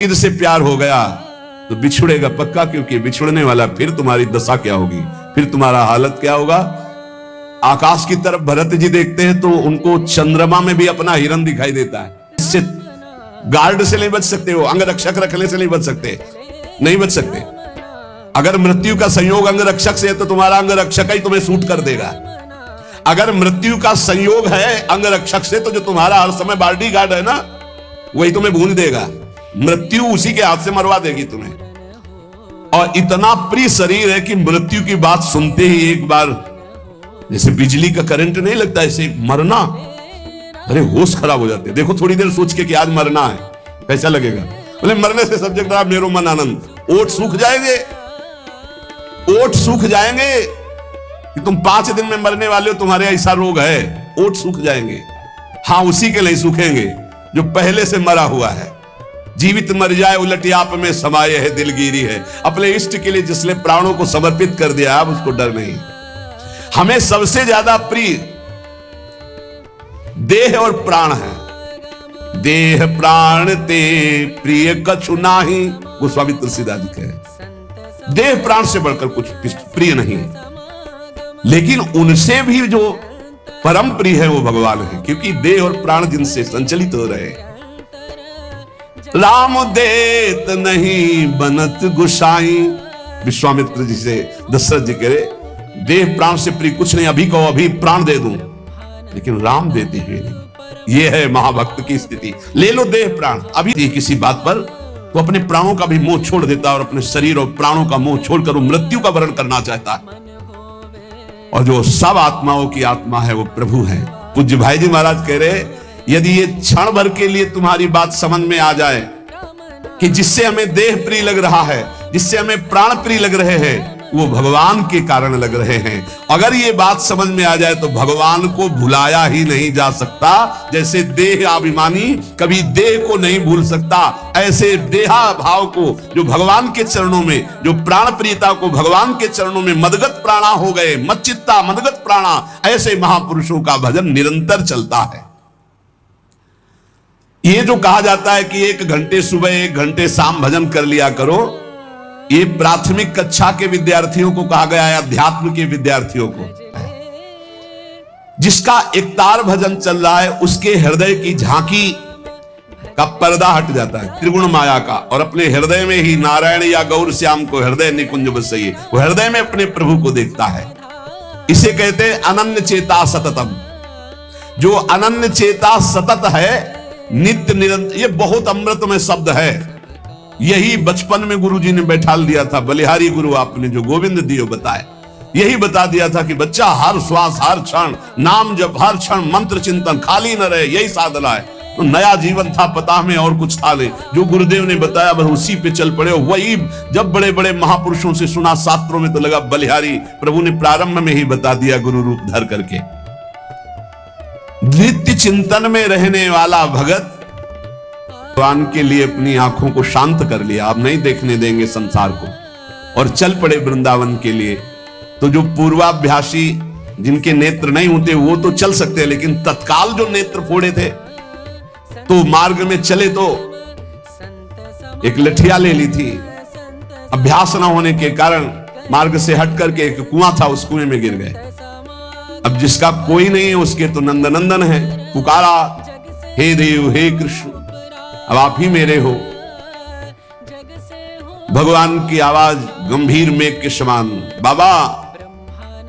ईद से प्यार हो गया तो बिछुड़ेगा पक्का, क्योंकि बिछुड़ने वाला फिर तुम्हारी दशा क्या होगी, फिर तुम्हारा हालत क्या होगा। आकाश की तरफ भरत जी देखते हैं तो उनको चंद्रमा में भी अपना हिरन दिखाई देता है। इससे गार्ड से नहीं बच सकते हो, अंगरक्षक रखने से नहीं बच सकते, नहीं बच सकते। अगर मृत्यु का संयोग अंगरक्षक से है तो तुम्हारा अंगरक्षक ही तुम्हें सूट कर देगा। अगर मृत्यु का संयोग है अंगरक्षक से तो जो तुम्हारा हर समय बॉडी गार्ड है ना, वही तुम्हें भून देगा। मृत्यु उसी के हाथ से मरवा देगी तुम्हें। और इतना प्रिय शरीर है कि मृत्यु की बात सुनते ही एक बार जैसे बिजली का करंट नहीं लगता, ऐसे मरना, अरे होश खराब हो जाते। देखो थोड़ी देर सोच के कि आज मरना है, कैसा लगेगा। बोले मरने से सब जगह मेरो मन आनंद। ओठ सूख जाएंगे, ओठ सूख जाएंगे कि तुम 5 दिन में मरने वाले हो, तुम्हारे ऐसा रोग है, ओठ सूख जाएंगे। हाँ, उसी के लिए सूखेंगे जो पहले से मरा हुआ है। जीवित मर जाए उलटी आप में समाये है दिलगिरी है। अपने इष्ट के लिए जिसने प्राणों को समर्पित कर दिया, अब उसको डर नहीं। हमें सबसे ज्यादा प्रिय देह और प्राण है। देह प्राण ते प्रिय कछु नाही, गोस्वामी तुलसीदास जी कहे। देह प्राण से बढ़कर कुछ प्रिय नहीं है, लेकिन उनसे भी जो परम प्रिय है वो भगवान है, क्योंकि देह और प्राण जिनसे संचलित हो रहे हैं। राम देत नहीं बनत गुसाई, विश्वामित्र जी से दशरथ जी कह रहे देह प्राण से प्रिय कुछ नहीं, अभी कहो अभी प्राण दे दूं, लेकिन राम देते हुए नहीं। ये है महाभक्त की स्थिति। ले लो देह प्राण, अभी किसी बात पर वो अपने प्राणों का भी मोह छोड़ देता और अपने शरीर और प्राणों का मोह छोड़कर वो मृत्यु का वरण करना चाहता है। और जो सब आत्माओं की आत्मा है वो प्रभु है। पूज्य भाई जी महाराज कह रहे यदि ये क्षण भर के लिए तुम्हारी बात समझ में आ जाए कि जिससे हमें देह प्रिय लग रहा है, जिससे हमें प्राण प्रिय लग रहे हैं, वो भगवान के कारण लग रहे हैं। अगर ये बात समझ में आ जाए तो भगवान को भुलाया ही नहीं जा सकता। जैसे देह अभिमानी कभी देह को नहीं भूल सकता, ऐसे देहा भाव को जो भगवान के चरणों में, जो प्राण प्रियता को भगवान के चरणों में मदगत प्राणा हो गए, मच्चित्ता मदगत प्राणा, ऐसे महापुरुषों का भजन निरंतर चलता है। ये जो कहा जाता है कि 1 घंटे सुबह 1 घंटे शाम भजन कर लिया करो, ये प्राथमिक कक्षा के विद्यार्थियों को कहा गया है, अध्यात्म के विद्यार्थियों को। जिसका एकतार भजन चल रहा है उसके हृदय की झांकी का पर्दा हट जाता है त्रिगुण माया का, और अपने हृदय में ही नारायण या गौर श्याम को हृदय निकुंज बसइए, वो हृदय में अपने प्रभु को देखता है। इसे कहते हैं अनन्य चेता सततम। जो अनन्य चेता सतत है, नित्य निरंतर, ये बहुत अमृतमय शब्द है। यही बचपन में गुरुजी ने बैठा दिया था, बलिहारी गुरु आपने जो गोविंद दियो बताए, यही बता दिया था कि बच्चा हर श्वास हर क्षण नाम जब, हर क्षण मंत्र चिंतन, खाली न रहे, यही साधना है। तो नया जीवन था पता में और कुछ था नहीं, जो गुरुदेव ने बताया बस उसी पे चल पड़े। वही जब बड़े बड़े महापुरुषों से सुना शास्त्रों में तो लगा बलिहारी प्रभु ने प्रारंभ में ही बता दिया गुरु रूप धर करके। नित्य चिंतन में रहने वाला भगत भगवान के लिए अपनी आंखों को शांत कर लिया, अब नहीं देखने देंगे संसार को, और चल पड़े वृंदावन के लिए। तो जो पूर्वाभ्यासी जिनके नेत्र नहीं होते वो तो चल सकते हैं, लेकिन तत्काल जो नेत्र फोड़े थे तो मार्ग में चले तो एक लठिया ले ली थी। अभ्यास न होने के कारण मार्ग से हट करके एक कुआं था, उस कुएं में गिर गए। अब जिसका कोई नहीं है उसके तो नंदनंदन है। पुकारा हे देव हे कृष्ण, अब आप ही मेरे हो। भगवान की आवाज गंभीर मेघ के समान, बाबा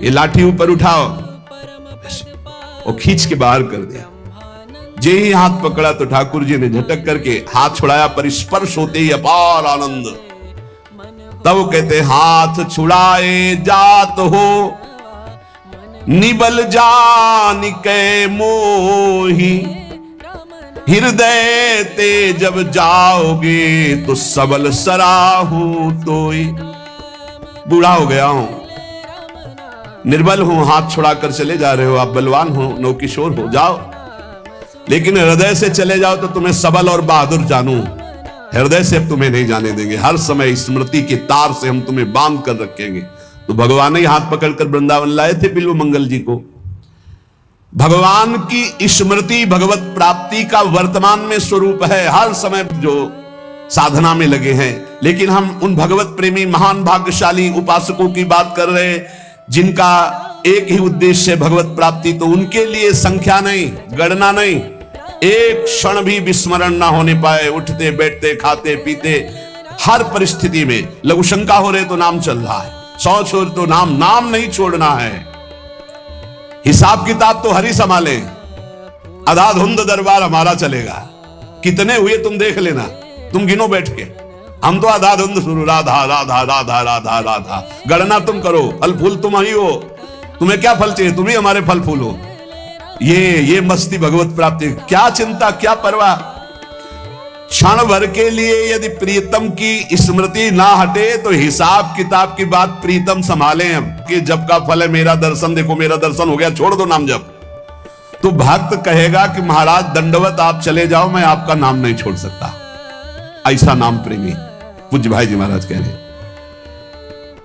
ये लाठी ऊपर उठाओ, और खींच के बाहर कर दिया। जे ही हाथ पकड़ा तो ठाकुर जी ने झटक करके हाथ छुड़ाया, पर स्पर्श होते ही अपार आनंद। तब कहते हाथ छुड़ाए जात हो निबल जान के मोही, हृदय ते जब जाओगे तो सबल सराहू तोई। बूढ़ा हो गया हूं, निर्बल हूं, हाथ छुड़ाकर चले जा रहे हो, आप बलवान हो, नवकिशोर हो, जाओ, लेकिन हृदय से चले जाओ तो तुम्हें सबल और बहादुर जानू। हृदय से अब तुम्हें नहीं जाने देंगे, हर समय स्मृति के तार से हम तुम्हें बांध कर रखेंगे। तो भगवान ही हाथ पकड़कर वृंदावन लाए थे बिल्व मंगल जी को। भगवान की स्मृति भगवत प्राप्ति का वर्तमान में स्वरूप है। हर समय जो साधना में लगे हैं, लेकिन हम उन भगवत प्रेमी महान भाग्यशाली उपासकों की बात कर रहे हैं जिनका एक ही उद्देश्य है भगवत प्राप्ति। तो उनके लिए संख्या नहीं, गणना नहीं, एक क्षण भी विस्मरण ना होने पाए। उठते बैठते खाते पीते हर परिस्थिति में लघु शंका हो रहे तो नाम चल रहा है, 100 छोड़ तो नाम नहीं छोड़ना है। हिसाब किताब तो हरि संभाले, अधाधुंध दरबार हमारा चलेगा। कितने हुए तुम देख लेना, तुम गिनो बैठ के। हम तो अधाधुंध शुरू, राधा राधा राधा राधा राधा। गणना तुम करो, फल फूल तुम ही हो। तुम्हें क्या फल चाहिए, तुम ही हमारे फल फूल हो। ये मस्ती भगवत प्राप्ति, क्या चिंता क्या परवाह। क्षण भर के लिए यदि प्रीतम की स्मृति ना हटे तो हिसाब किताब की बात प्रीतम संभाले हम कि जब का फल है मेरा दर्शन, देखो मेरा दर्शन हो गया, छोड़ दो नाम जप। तो भक्त कहेगा कि महाराज दंडवत आप चले जाओ, मैं आपका नाम नहीं छोड़ सकता। ऐसा नाम प्रेमी पूज्य भाई जी महाराज कह रहे।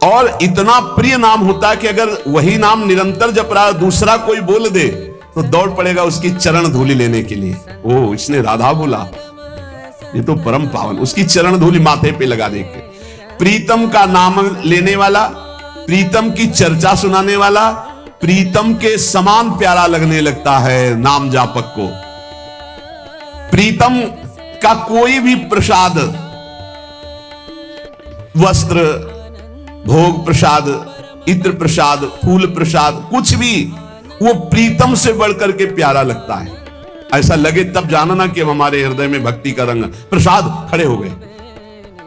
और इतना प्रिय नाम होता है कि अगर वही नाम निरंतर जप रहा दूसरा कोई बोल दे तो दौड़ पड़ेगा उसकी चरण धूलि लेने के लिए। ओ इसने राधा बोला, ये तो परम पावन, उसकी चरण धूलि माथे पे लगा दे के। प्रीतम का नाम लेने वाला, प्रीतम की चर्चा सुनाने वाला प्रीतम के समान प्यारा लगने लगता है नाम जापक को। प्रीतम का कोई भी प्रसाद, वस्त्र, भोग प्रसाद, इत्र प्रसाद, फूल प्रसाद, कुछ भी वो प्रीतम से बढ़कर के प्यारा लगता है। ऐसा लगे तब जानना कि हमारे हृदय में भक्ति का रंग। प्रसाद खड़े हो गए,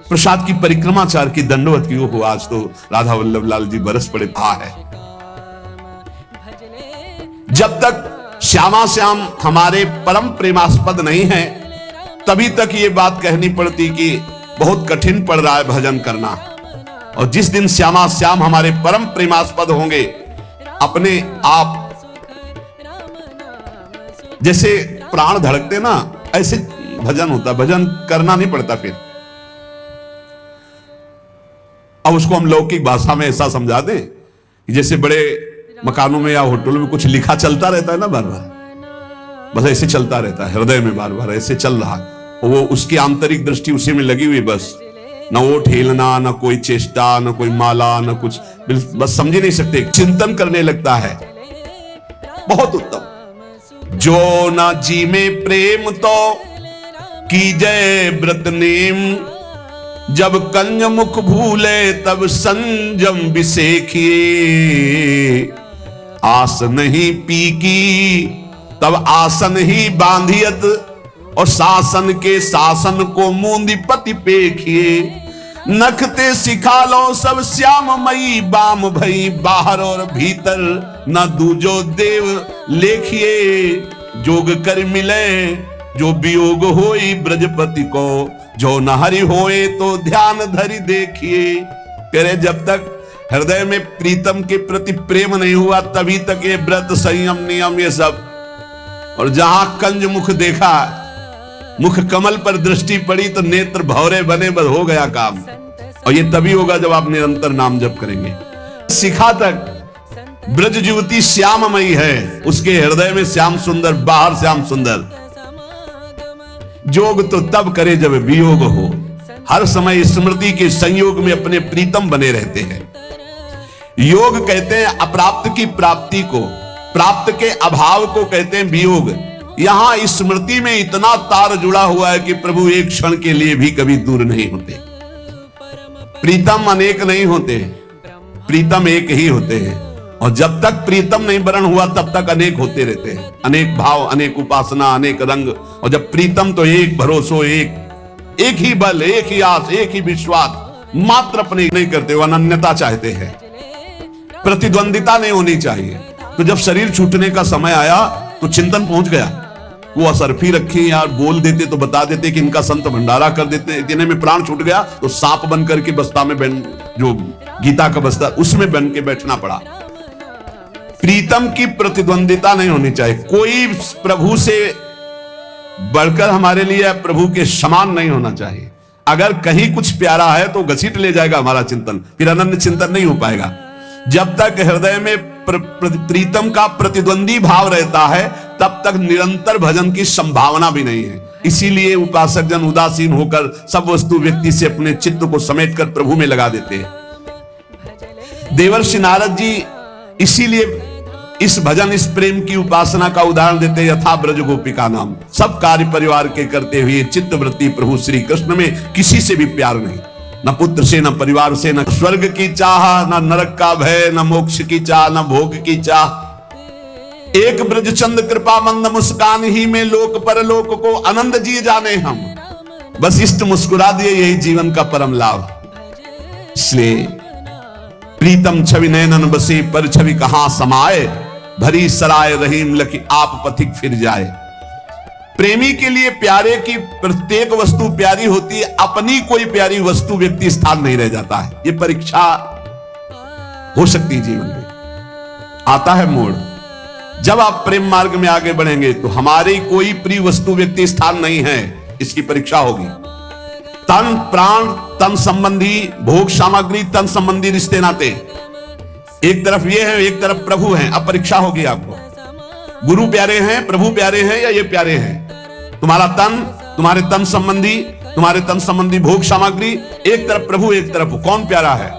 प्रसाद की परिक्रमाचार की दंडवत की हो। आज तो राधा वल्लभ लाल जी बरस पड़े है। जब तक श्यामा श्याम हमारे परम प्रेमास्पद नहीं है तभी तक ये बात कहनी पड़ती कि बहुत कठिन पड़ रहा है भजन करना। और जिस दिन श्यामा श्याम हमारे परम प्रेमास्पद होंगे, अपने आप जैसे प्राण धड़कते ना, ऐसे भजन होता, भजन करना नहीं पड़ता फिर। अब उसको हम लौकिक भाषा में ऐसा समझा दें कि जैसे बड़े मकानों में या होटलों में कुछ लिखा चलता रहता है ना बार बार, बस ऐसे चलता रहता है हृदय में, बार बार ऐसे चल रहा है। वो उसकी आंतरिक दृष्टि उसी में लगी हुई, बस न वो ठेलना, न कोई चेष्टा, न कोई माला, न कुछ, बस समझ नहीं सकते, चिंतन करने लगता है। बहुत उत्तम। जो न जी में प्रेम तो कीजय व्रत नेम, जब कंज मुख भूले तब संजम विसेखिए। आस नहीं पी की तब आसन ही बांधियत, और शासन के शासन को मूंदी पति पेखिए। नखते सिखा लो सब श्याममयी, बाम भई बाहर और भीतर, न दूजो देव लेखिए। जोग कर मिले जो वियोग होई ब्रजपति को, जो न हरि होए तो ध्यान धरि देखिए। करे जब तक हृदय में प्रीतम के प्रति प्रेम नहीं हुआ तभी तक ये व्रत संयम नियम ये सब। और जहां कंज मुख देखा, मुख कमल पर दृष्टि पड़ी तो नेत्र भौरे बने, बस हो गया काम। और ये तभी होगा जब आप निरंतर नाम जप करेंगे। शिखा तक ब्रज युवती श्याममयी है, उसके हृदय में श्याम सुंदर, बाहर श्याम सुंदर। जोग तो तब करे जब वियोग हो, हर समय स्मृति के संयोग में अपने प्रीतम बने रहते हैं। योग कहते हैं अप्राप्त की प्राप्ति को, प्राप्त के अभाव को कहते हैं वियोग। यहां स्मृति में इतना तार जुड़ा हुआ है कि प्रभु एक क्षण के लिए भी कभी दूर नहीं होते। प्रीतम अनेक नहीं होते, प्रीतम एक ही होते हैं। और जब तक प्रीतम नहीं वरण हुआ तब तक अनेक होते रहते हैं, अनेक भाव, अनेक उपासना, अनेक रंग। और जब प्रीतम तो एक भरोसो, एक ही बल, एक ही आस, एक ही विश्वास, मात्र अपने नहीं करते, वो अनन्यता चाहते हैं, प्रतिद्वंदिता नहीं होनी चाहिए। तो जब शरीर छूटने का समय आया तो चिंतन पहुंच गया। वो असरफी रखी यार, बोल देते तो बता देते कि इनका संत भंडारा कर देते। इतने में प्राण छूट गया तो सांप बन करके बस्ता में जो गीता का बस्ता उसमें बन के बैठना पड़ा। प्रीतम की प्रतिद्वंदिता नहीं होनी चाहिए। कोई प्रभु से बढ़कर हमारे लिए प्रभु के समान नहीं होना चाहिए। अगर कहीं कुछ प्यारा है तो घसीट ले जाएगा हमारा चिंतन, फिर अनन्य चिंतन नहीं हो पाएगा। जब तक हृदय में प्रीतम का प्रतिद्वंदी भाव रहता है तब तक निरंतर भजन की संभावना भी नहीं है। इसीलिए उपासक जन उदासीन होकर सब वस्तु व्यक्ति से अपने चित्त को समेटकर प्रभु में लगा देते हैं। देवर्षि नारद जी इसीलिए इस भजन, इस प्रेम की उपासना का उदाहरण देते हैं। यथा ब्रज गोपिका नाम, सब कार्य परिवार के करते हुए चित्त वृत्ति प्रभु श्री कृष्ण में, किसी से भी प्यार नहीं, न पुत्र से, न परिवार से, न स्वर्ग की चाह, न नरक का भय, न मोक्ष की चाह, न भोग की चाह। एक ब्रज चंद कृपा मंद मुस्कान ही में लोक परलोक को आनंद जी जाने हम। बस इष्ट मुस्कुरा दिए, यही जीवन का परम लाभ। इसलिए प्रीतम छवि नयनन बसे, पर छवि कहां समाए, भरी सराय रहीम लखी आप पथिक फिर जाए। प्रेमी के लिए प्यारे की प्रत्येक वस्तु प्यारी होती है, अपनी कोई प्यारी वस्तु व्यक्ति स्थान नहीं रह जाता है। ये परीक्षा हो सकती है जीवन में, आता है मोड़। जब आप प्रेम मार्ग में आगे बढ़ेंगे तो हमारी कोई प्रिय वस्तु व्यक्ति स्थान नहीं है, इसकी परीक्षा होगी। तन प्राण, तन संबंधी भोग सामग्री, तन संबंधी रिश्ते नाते, एक तरफ ये है, एक तरफ प्रभु है। अब परीक्षा होगी आपको, गुरु प्यारे हैं, प्रभु प्यारे हैं, या ये प्यारे हैं। तुम्हारा तन, तुम्हारे तन संबंधी भोग सामग्री, एक तरफ प्रभु, एक तरफ कौन प्यारा है?